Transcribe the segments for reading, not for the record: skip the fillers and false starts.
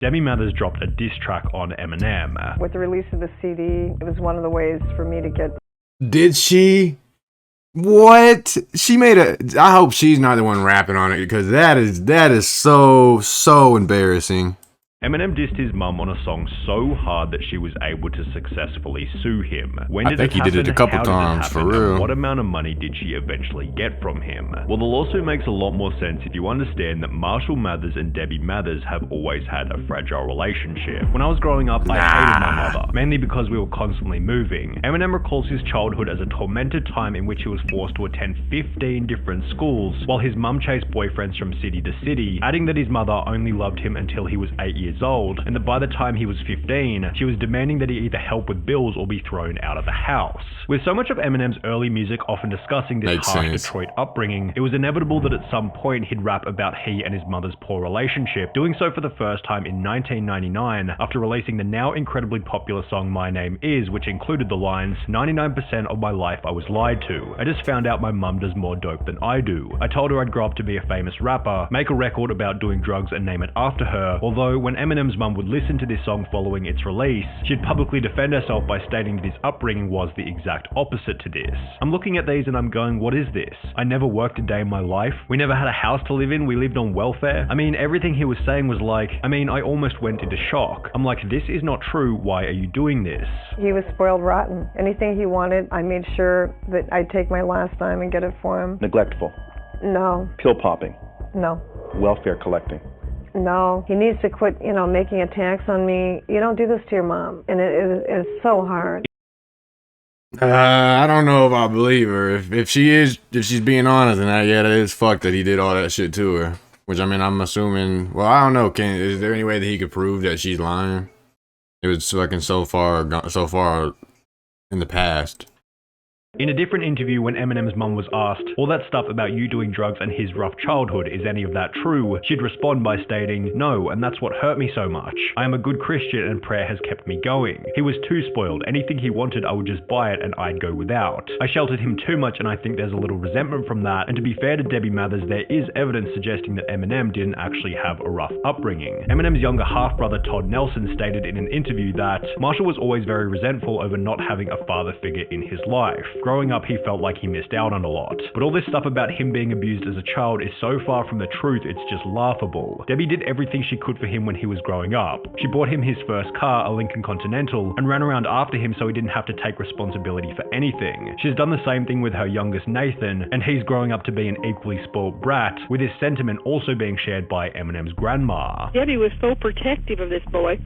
Debbie Mathers dropped a diss track on Eminem. With the release of the CD, it was one of the ways for me to get... Did she? What? She made a... I hope she's not the one rapping on it, because that is so embarrassing. Eminem dissed his mum on a song so hard that she was able to successfully sue him. When did I think he did it a couple times, for real. What amount of money did she eventually get from him? Well, the lawsuit makes a lot more sense if you understand that Marshall Mathers and Debbie Mathers have always had a fragile relationship. When I was growing up, I hated my mother, mainly because we were constantly moving. Eminem recalls his childhood as a tormented time in which he was forced to attend 15 different schools, while his mum chased boyfriends from city to city, adding that his mother only loved him until he was 8 years old, and that by the time he was 15, she was demanding that he either help with bills or be thrown out of the house. With so much of Eminem's early music often discussing this harsh Detroit upbringing, it was inevitable that at some point he'd rap about he and his mother's poor relationship, doing so for the first time in 1999 after releasing the now incredibly popular song My Name Is, which included the lines, "99% of my life I was lied to. I just found out my mum does more dope than I do. I told her I'd grow up to be a famous rapper, make a record about doing drugs and name it after her," although when Eminem's mum would listen to this song following its release, she'd publicly defend herself by stating that his upbringing was the exact opposite to this. I'm looking at these and I'm going, what is this? I never worked a day in my life. We never had a house to live in. We lived on welfare. I mean, everything he was saying was like, I almost went into shock. I'm like, this is not true. Why are you doing this? He was spoiled rotten. Anything he wanted, I made sure that I'd take my last dime and get it for him. Neglectful. No. Pill popping. No. Welfare collecting. No, he needs to quit, making attacks on me. You don't do this to your mom. And it is so hard. I don't know if I believe her. If she's being honest, and that it is fucked that he did all that shit to her. Which, I'm assuming, well, I don't know, is there any way that he could prove that she's lying? It was fucking so far in the past. In a different interview, when Eminem's mum was asked, all that stuff about you doing drugs and his rough childhood, is any of that true? She'd respond by stating, no, and that's what hurt me so much. I am a good Christian and prayer has kept me going. He was too spoiled. Anything he wanted, I would just buy it and I'd go without. I sheltered him too much and I think there's a little resentment from that, and to be fair to Debbie Mathers, there is evidence suggesting that Eminem didn't actually have a rough upbringing. Eminem's younger half-brother Todd Nelson stated in an interview that Marshall was always very resentful over not having a father figure in his life. Growing up, he felt like he missed out on a lot. But all this stuff about him being abused as a child is so far from the truth, it's just laughable. Debbie did everything she could for him when he was growing up. She bought him his first car, a Lincoln Continental, and ran around after him so he didn't have to take responsibility for anything. She's done the same thing with her youngest Nathan, and he's growing up to be an equally spoiled brat, with his sentiment also being shared by Eminem's grandma. Debbie was so protective of this boy,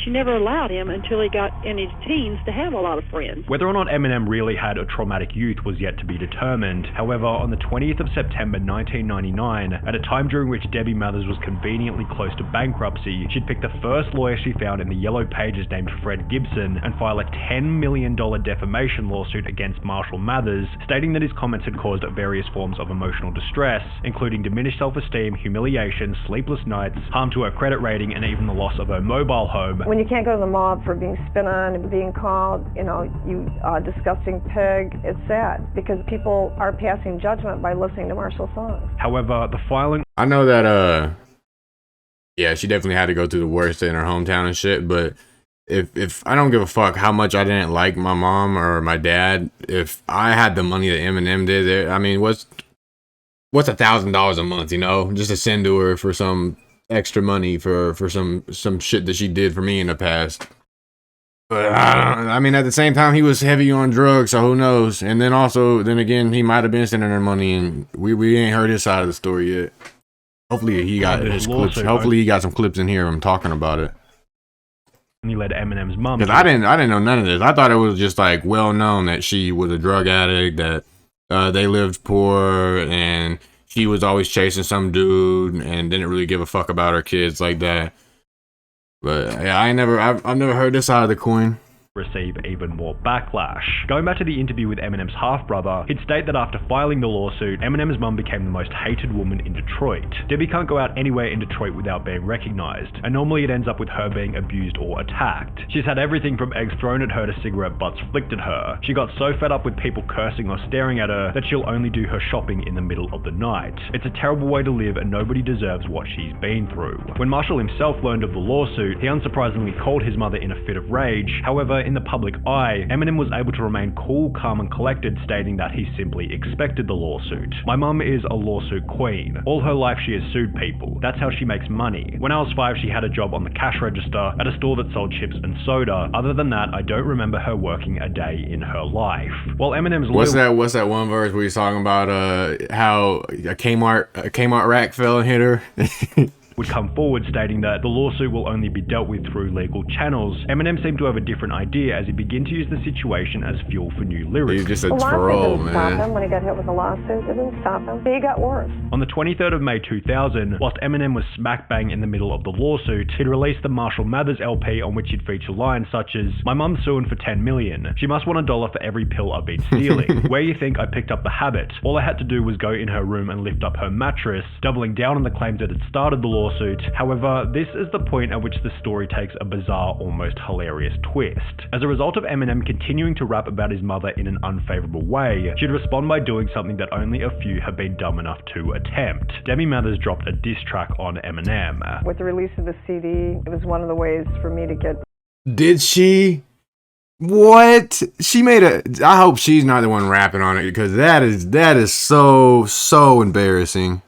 she never allowed him until he got in his teens to have a lot of friends. Whether or not Eminem really had a traumatic youth was yet to be determined. However, on the 20th of September 1999, at a time during which Debbie Mathers was conveniently close to bankruptcy, she'd pick the first lawyer she found in the Yellow Pages named Fred Gibson and file a $10 million defamation lawsuit against Marshall Mathers, stating that his comments had caused various forms of emotional distress, including diminished self-esteem, humiliation, sleepless nights, harm to her credit rating, and even the loss of her mobile home. When you can't go to the mob for being spit on and being called, you disgusting pig, it's sad because people are passing judgment by listening to Marshall's songs. However, the filing... I know that, yeah, she definitely had to go through the worst in her hometown and shit, but if I don't give a fuck how much I didn't like my mom or my dad, if I had the money that Eminem did, what's $1,000 a month, just to send to her for some extra money for some shit that she did for me in the past. But at the same time, he was heavy on drugs, so who knows? And then again, he might have been sending her money, and we ain't heard his side of the story yet. Hopefully he got his clips. Hopefully he got some clips in here of him talking about it. And he led Eminem's mum. Because I didn't know none of this. I thought it was just like well known that she was a drug addict, that they lived poor, and she was always chasing some dude and didn't really give a fuck about her kids like that. But yeah, I've never heard this side of the coin. receive even more backlash. Going back to the interview with Eminem's half-brother, he'd state that after filing the lawsuit, Eminem's mum became the most hated woman in Detroit. Debbie can't go out anywhere in Detroit without being recognized, and normally it ends up with her being abused or attacked. She's had everything from eggs thrown at her to cigarette butts flicked at her. She got so fed up with people cursing or staring at her that she'll only do her shopping in the middle of the night. It's a terrible way to live and nobody deserves what she's been through. When Marshall himself learned of the lawsuit, he unsurprisingly called his mother in a fit of rage. However, in the public eye, Eminem was able to remain cool, calm and collected, stating that he simply expected the lawsuit. My mum is a lawsuit queen. All her life she has sued people. That's how she makes money. When I was 5, she had a job on the cash register at a store that sold chips and soda. Other than that, I don't remember her working a day in her life. While Eminem's what's that one verse where he's talking about how a Kmart rack fell and hit her? would come forward stating that the lawsuit will only be dealt with through legal channels, Eminem seemed to have a different idea as he began to use the situation as fuel for new lyrics. He's just a troll, man. Stop him when he got hit with a lawsuit. It didn't stop him. He got worse. On the 23rd of May 2000, whilst Eminem was smack bang in the middle of the lawsuit, he'd released the Marshall Mathers LP on which he'd feature lines such as, "My mum's suing for $10 million. She must want $1 for every pill I've been stealing. Where you think I picked up the habit? All I had to do was go in her room and lift up her mattress," doubling down on the claims that had started the lawsuit. However, this is the point at which the story takes a bizarre, almost hilarious twist. As a result of Eminem continuing to rap about his mother in an unfavorable way, she'd respond by doing something that only a few have been dumb enough to attempt. Debbie Mathers dropped a diss track on Eminem. With the release of the CD, it was one of the ways for me to get... Did she? What? She made a... I hope she's not the one rapping on it, because that is so embarrassing.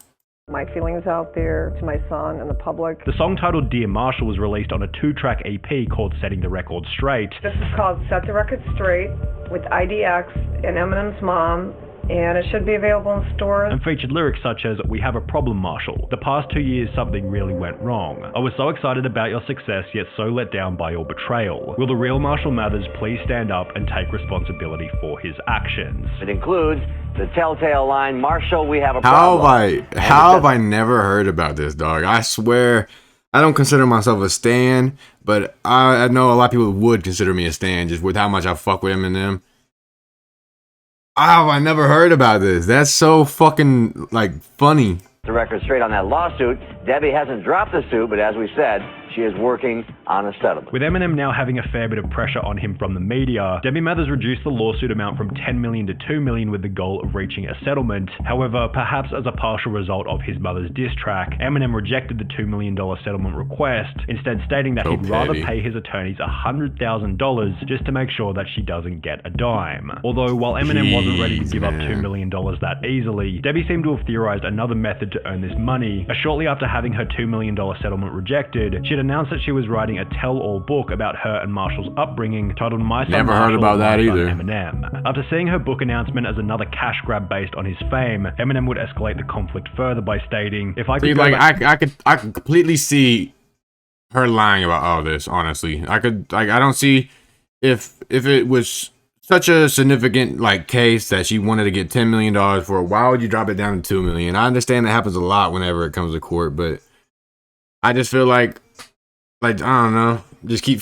My feelings out there to my son and the public. The song titled Dear Marshall was released on a 2-track EP called Setting the Record Straight. This is called Set the Record Straight with IDX and Eminem's Mom, and it should be available in stores. And featured lyrics such as, "We have a problem, Marshall. The past 2 years something really went wrong. I was so excited about your success, yet so let down by your betrayal. Will the real Marshall Mathers please stand up and take responsibility for his actions?" It includes the telltale line, "Marshall, we have a problem." How have I never heard about this, dog? I swear, I don't consider myself a stan, but I know a lot of people would consider me a stan just with how much I fuck with Eminem. How have I never heard about this? That's so fucking, like, funny. The record straight on that lawsuit. Debbie hasn't dropped the suit, but as we said, she is working on a settlement. With Eminem now having a fair bit of pressure on him from the media, Debbie Mathers reduced the lawsuit amount from $10 million to $2 million with the goal of reaching a settlement. However, perhaps as a partial result of his mother's diss track, Eminem rejected the $2 million settlement request, instead stating that he'd rather pay his attorneys $100,000 just to make sure that she doesn't get a dime. Although, while Eminem wasn't ready to give up $2 million that easily, Debbie seemed to have theorized another method to earn this money, as shortly after having her $2 million settlement rejected, she'd announced that she was writing a tell-all book about her and Marshall's upbringing titled My Son Never Marshall heard about that either. Eminem. After seeing her book announcement as another cash grab based on his fame, Eminem would escalate the conflict further by stating, "If I could I could completely see her lying about all this, honestly. I don't see if it was such a significant case that she wanted to get $10 million for it, why would you drop it down to $2 million? I understand that happens a lot whenever it comes to court, but I just feel like I don't know, just keep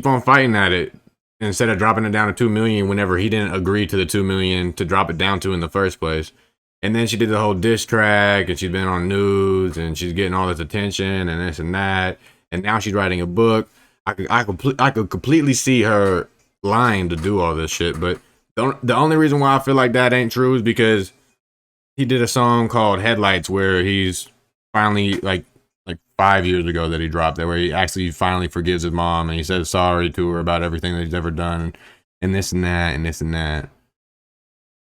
on fighting at it instead of dropping it down to $2 million whenever he didn't agree to the $2 million to drop it down to in the first place. And then she did the whole diss track, and she's been on news, and she's getting all this attention and this and that, and now she's writing a book. I could completely see her lying to do all this shit, but the only reason why I feel like that ain't true is because he did a song called Headlights where he's finally like 5 years ago that he dropped that, where he actually finally forgives his mom and he says sorry to her about everything that he's ever done and this and that and this and that.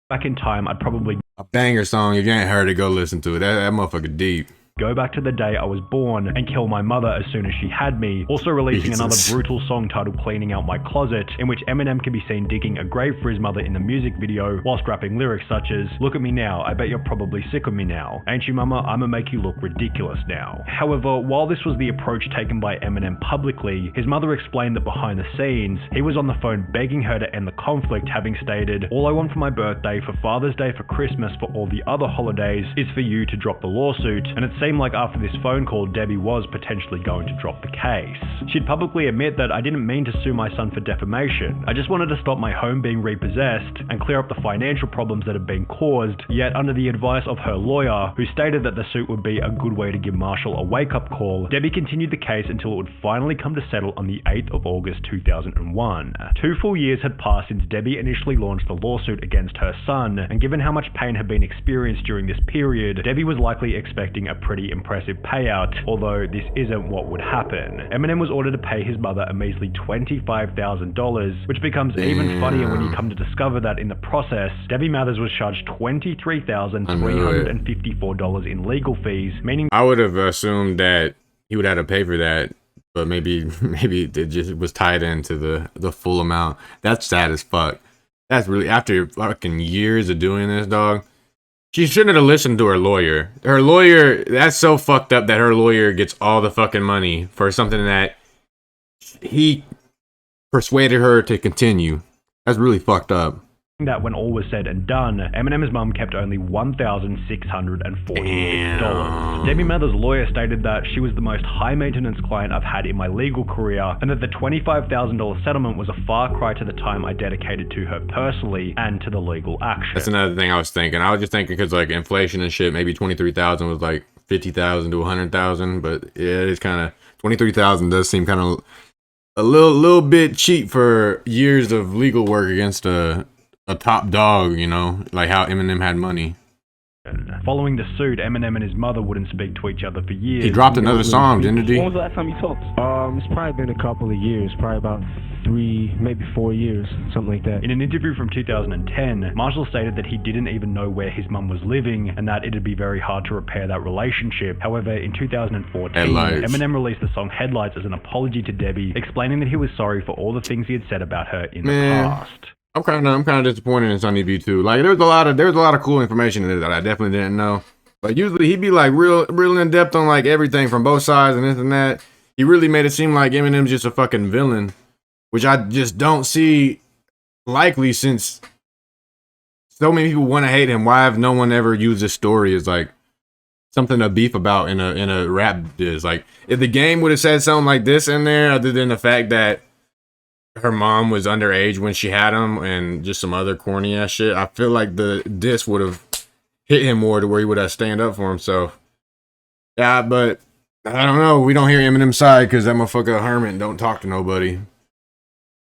Back in time, I'd probably a banger song. If you ain't heard it, go listen to it. That motherfucker deep. Go back to the day I was born and kill my mother as soon as she had me. Also releasing another brutal song titled Cleaning Out My Closet, in which Eminem can be seen digging a grave for his mother in the music video, whilst rapping lyrics such as, "Look at me now, I bet you're probably sick of me now. Ain't you mama, I'ma make you look ridiculous now." However, while this was the approach taken by Eminem publicly, his mother explained that behind the scenes, he was on the phone begging her to end the conflict, having stated, "All I want for my birthday, for Father's Day, for Christmas, for all the other holidays, is for you to drop the lawsuit," and it seemed like after this phone call, Debbie was potentially going to drop the case. She'd publicly admit that I didn't mean to sue my son for defamation. I just wanted to stop my home being repossessed and clear up the financial problems that had been caused, yet under the advice of her lawyer, who stated that the suit would be a good way to give Marshall a wake-up call, Debbie continued the case until it would finally come to settle on the 8th of August 2001. 2 full years had passed since Debbie initially launched the lawsuit against her son, and given how much pain had been experienced during this period, Debbie was likely expecting a pretty impressive payout, although this isn't what would happen. Eminem was ordered to pay his mother a measly $25,000, which becomes even funnier when you come to discover that in the process, Debbie Mathers was charged $23,354 in legal fees, meaning I would have assumed that he would have to pay for that, but maybe it just was tied into the full amount. That's sad as fuck. That's really, after fucking years of doing this, dog. She shouldn't have listened to her lawyer. Her lawyer, that's so fucked up that her lawyer gets all the fucking money for something that he persuaded her to continue. That's really fucked up. that when all was said and done, Eminem's mum kept only $1,646. Debbie Mathers' lawyer stated that she was the most high-maintenance client I've had in my legal career, and that the $25,000 settlement was a far cry to the time I dedicated to her personally and to the legal action. That's another thing I was thinking. I was just thinking because like inflation and shit, maybe 23,000 was like 50,000 to 100,000, but yeah, it's kind of 23,000 does seem kind of a little bit cheap for years of legal work against a top dog, you know, like how Eminem had money. Following the suit, Eminem and his mother wouldn't speak to each other for years. He dropped another song, didn't he? When was the last time you talked? It's probably been a couple of years, probably about 3, maybe 4 years, something like that. In an interview from 2010, Marshall stated that he didn't even know where his mum was living and that it'd be very hard to repair that relationship. However, in 2014, Headlights. Eminem released the song Headlights as an apology to Debbie, explaining that he was sorry for all the things he had said about her in the past. I'm kind of disappointed in Sunny B too. Like there was a lot of cool information in there that I definitely didn't know. But usually he'd be like real in depth on like everything from both sides and this and that. He really made it seem like Eminem's just a fucking villain, which I just don't see likely since so many people want to hate him. Why have no one ever used this story as like something to beef about in a rap diss? Like if the game would have said something like this in there, other than the fact that her mom was underage when she had him and just some other corny ass shit, I feel like the diss would have hit him more to where he would have stand up for himself. Yeah, but I don't know. We don't hear Eminem's side because that motherfucker Hermit don't talk to nobody.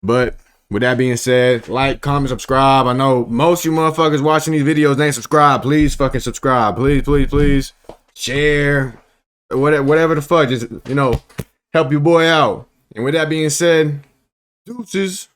But with that being said, like, comment, subscribe. I know most of you motherfuckers watching these videos ain't subscribed. Please fucking subscribe. Please. Share. Whatever the fuck. Just, you know, help your boy out. And with that being said, deuces.